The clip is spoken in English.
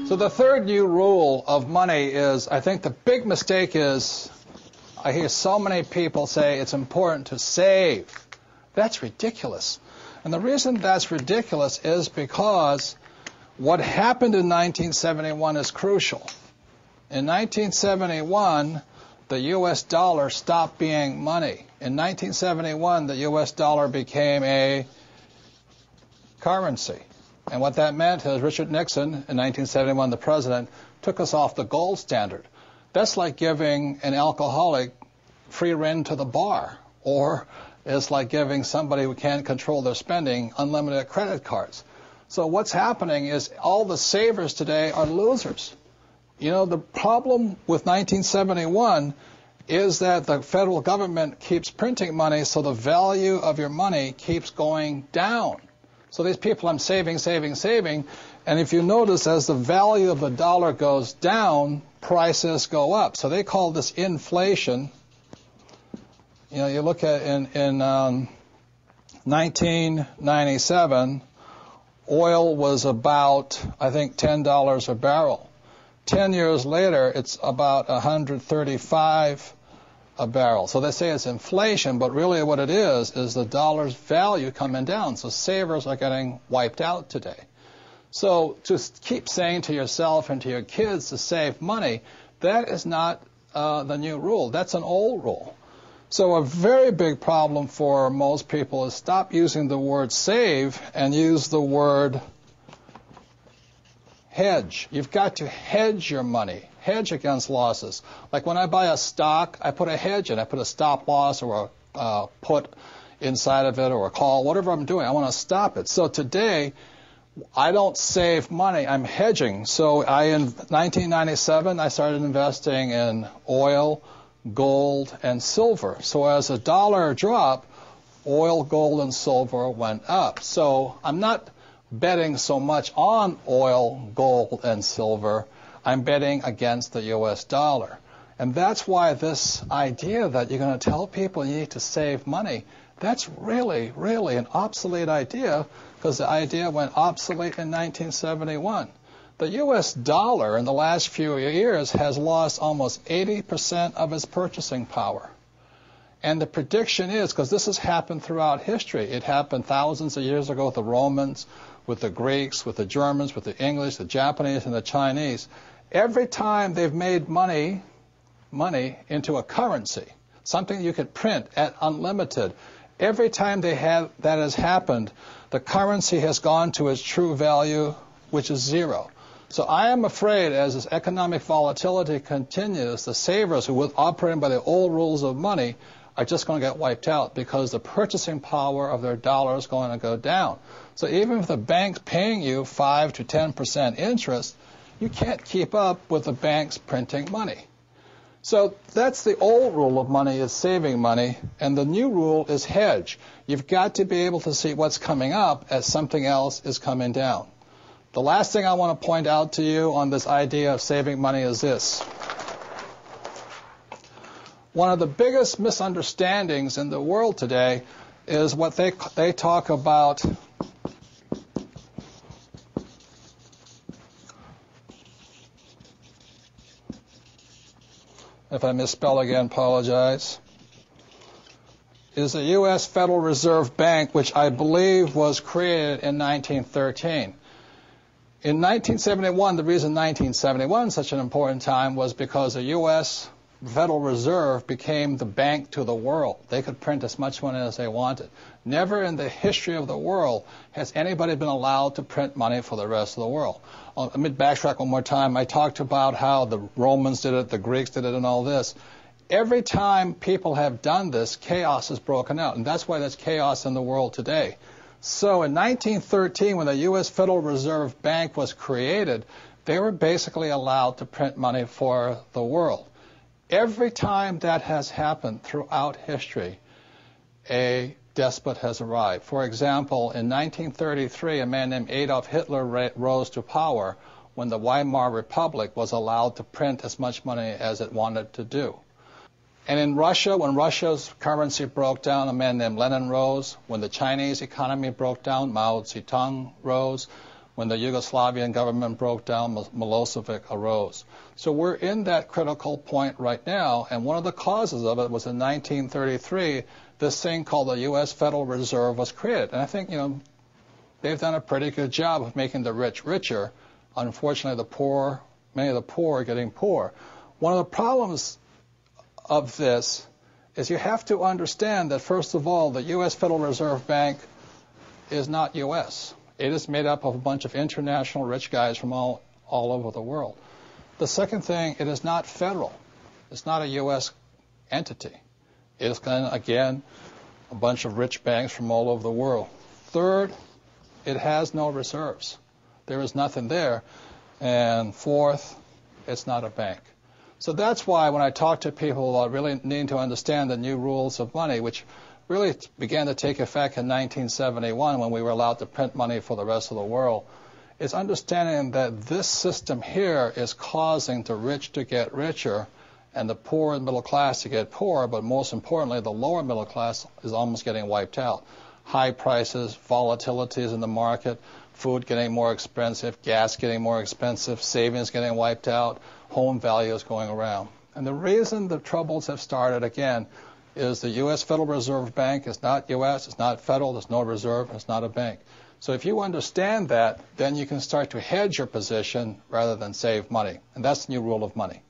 So the third new rule of money is, I think the big mistake is, I hear so many people say it's important to save. That's ridiculous. And the reason that's ridiculous is because what happened in 1971 is crucial. In 1971, the U.S. dollar stopped being money. In 1971, the U.S. dollar became a currency. And what that meant is Richard Nixon, in 1971, the president, took us off the gold standard. That's like giving an alcoholic free rein to the bar, or it's like giving somebody who can't control their spending unlimited credit cards. So what's happening is all the savers today are losers. You know, the problem with 1971 is that the federal government keeps printing money, so the value of your money keeps going down. So these people, I'm saving, and if you notice, as the value of the dollar goes down, prices go up. So they call this inflation. You know, you look at in 1997, oil was about, I think, $10 a barrel. 10 years later, it's about 135 a barrel. So they say it's inflation, but really what it is the dollar's value coming down. So savers are getting wiped out today. So just keep saying to yourself and to your kids to save money, that is not the new rule. That's an old rule. So a very big problem for most people is stop using the word save and use the word hedge. You've got to hedge your money, hedge against losses. Like when I buy a stock, I put a hedge in. I put a stop loss or a put inside of it or a call, whatever I'm doing. I want to stop it. So today, I don't save money. I'm hedging. So in 1997, I started investing in oil, gold, and silver. So as the dollar dropped, oil, gold, and silver went up. So I'm not betting so much on oil, gold, and silver. I'm betting against the U.S. dollar. And that's why this idea that you're going to tell people you need to save money, that's really, really an obsolete idea, because the idea went obsolete in 1971. The U.S. dollar in the last few years has lost almost 80% of its purchasing power. And the prediction is, because this has happened throughout history, it happened thousands of years ago with the Romans, with the Greeks, with the Germans, with the English, the Japanese, and the Chinese. Every time they've made money into a currency, something you could print at unlimited, every time that has happened, the currency has gone to its true value, which is zero. So I am afraid as this economic volatility continues, the savers who were operating by the old rules of money are just going to get wiped out because the purchasing power of their dollar is going to go down. So even if the bank's paying you 5 to 10% interest, you can't keep up with the banks printing money. So that's the old rule of money, is saving money, and the new rule is hedge. You've got to be able to see what's coming up as something else is coming down. The last thing I want to point out to you on this idea of saving money is this. One of the biggest misunderstandings in the world today is what they talk about if I misspell again, apologize, is the U.S. Federal Reserve Bank, which I believe was created in 1913. In 1971, the reason 1971 is such an important time was because the U.S. Federal Reserve became the bank to the world. They could print as much money as they wanted. Never in the history of the world has anybody been allowed to print money for the rest of the world. Let me backtrack one more time. I talked about how the Romans did it, the Greeks did it, and all this. Every time people have done this, chaos has broken out, and that's why there's chaos in the world today. So in 1913, when the U.S. Federal Reserve Bank was created, they were basically allowed to print money for the world. Every time that has happened throughout history, a despot has arrived. For example, in 1933, a man named Adolf Hitler rose to power when the Weimar Republic was allowed to print as much money as it wanted to do. And in Russia, when Russia's currency broke down, a man named Lenin rose. When the Chinese economy broke down, Mao Zedong rose. When the Yugoslavian government broke down, Milosevic arose. So we're in that critical point right now, and one of the causes of it was in 1933, this thing called the U.S. Federal Reserve was created. And I think, they've done a pretty good job of making the rich richer. Unfortunately, many of the poor are getting poor. One of the problems of this is you have to understand that, first of all, the U.S. Federal Reserve Bank is not U.S. It is made up of a bunch of international rich guys from all over the world. The second thing, it is not federal. It's not a U.S. entity. It is, again, a bunch of rich banks from all over the world. Third, it has no reserves. There is nothing there. And fourth, it's not a bank. So that's why when I talk to people about really needing to understand the new rules of money, which really began to take effect in 1971 when we were allowed to print money for the rest of the world, is understanding that this system here is causing the rich to get richer and the poor and middle class to get poorer, but most importantly, the lower middle class is almost getting wiped out. High prices, volatilities in the market, food getting more expensive, gas getting more expensive, savings getting wiped out, home values going around. And the reason the troubles have started, again, is the U.S. Federal Reserve Bank is not U.S., it's not federal, there's no reserve, it's not a bank. So if you understand that, then you can start to hedge your position rather than save money. And that's the new rule of money.